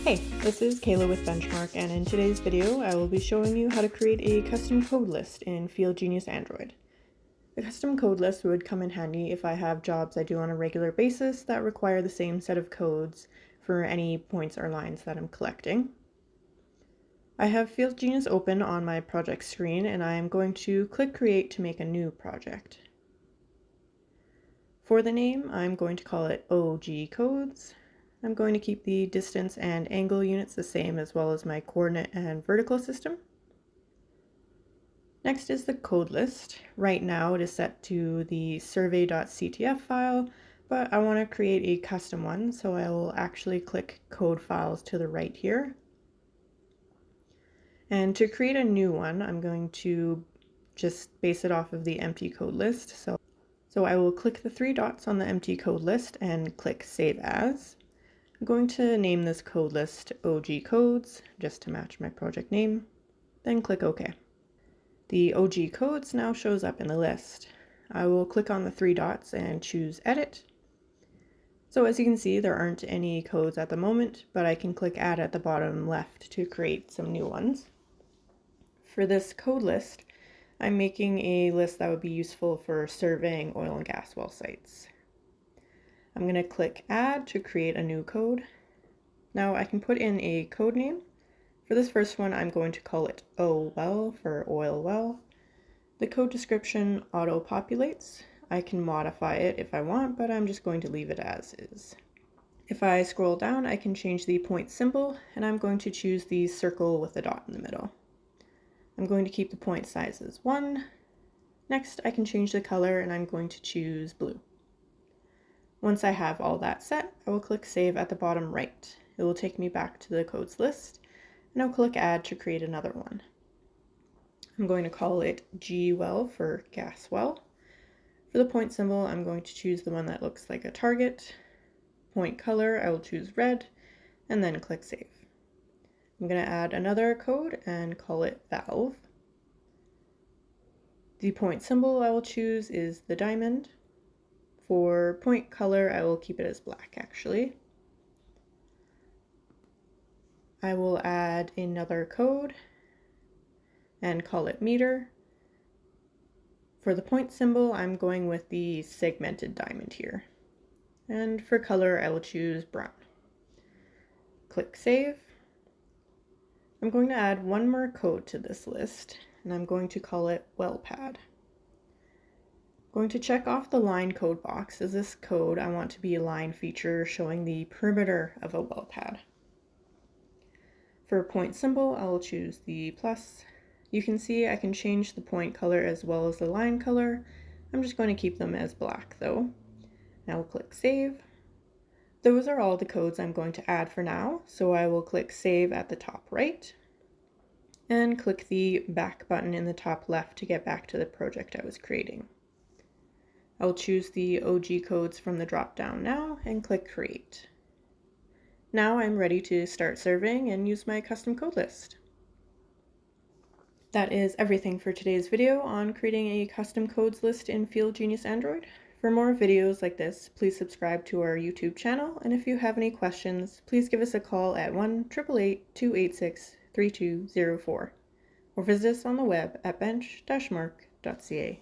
Hey, this is Kayla with Benchmark, and in today's video I will be showing you how to create a custom code list in FieldGenius Android. The custom code list would come in handy if I have jobs I do on a regular basis that require the same set of codes for any points or lines that I'm collecting. I have FieldGenius open on my project screen, and I am going to click Create to make a new project. For the name, I'm going to call it OG Codes. I'm going to keep the distance and angle units the same, as well as my coordinate and vertical system. Next is the code list. Right now it is set to the survey.ctf file, but I want to create a custom one, so I will actually click Code Files to the right here. And to create a new one, I'm going to just base it off of the empty code list. So I will click the three dots on the empty code list and click Save As. I'm going to name this code list OG Codes, just to match my project name, then click OK. The OG Codes now shows up in the list. I will click on the three dots and choose Edit. So as you can see, there aren't any codes at the moment, but I can click Add at the bottom left to create some new ones. For this code list, I'm making a list that would be useful for surveying oil and gas well sites. I'm going to click Add to create a new code. Now I can put in a code name. For this first one, I'm going to call it O well for oil well. The code description auto-populates. I can modify it if I want, but I'm just going to leave it as is. If I scroll down, I can change the point symbol, and I'm going to choose the circle with a dot in the middle. I'm going to keep the point size as 1. Next, I can change the color, and I'm going to choose blue. Once I have all that set, I will click Save at the bottom right. It will take me back to the codes list, and I'll click Add to create another one. I'm going to call it G well for gas well. For the point symbol, I'm going to choose the one that looks like a target. Point color, I will choose red, and then click Save. I'm going to add another code and call it valve. The point symbol I will choose is the diamond. For point color, I will keep it as black actually. I will add another code and call it meter. For the point symbol, I'm going with the segmented diamond here. And for color, I will choose brown. Click Save. I'm going to add one more code to this list, and I'm going to call it well pad. Going to check off the line code box, as this code I want to be a line feature showing the perimeter of a well pad. For point symbol, I will choose the plus. You can see I can change the point color as well as the line color. I'm just going to keep them as black though. Now we'll click Save. Those are all the codes I'm going to add for now, so I will click Save at the top right and click the back button in the top left to get back to the project I was creating. I will choose the OG codes from the drop down now and click Create. Now I'm ready to start surveying and use my custom code list. That is everything for today's video on creating a custom codes list in FieldGenius Android. For more videos like this, please subscribe to our YouTube channel, and if you have any questions, please give us a call at 1-888-286-3204 or visit us on the web at bench-mark.ca.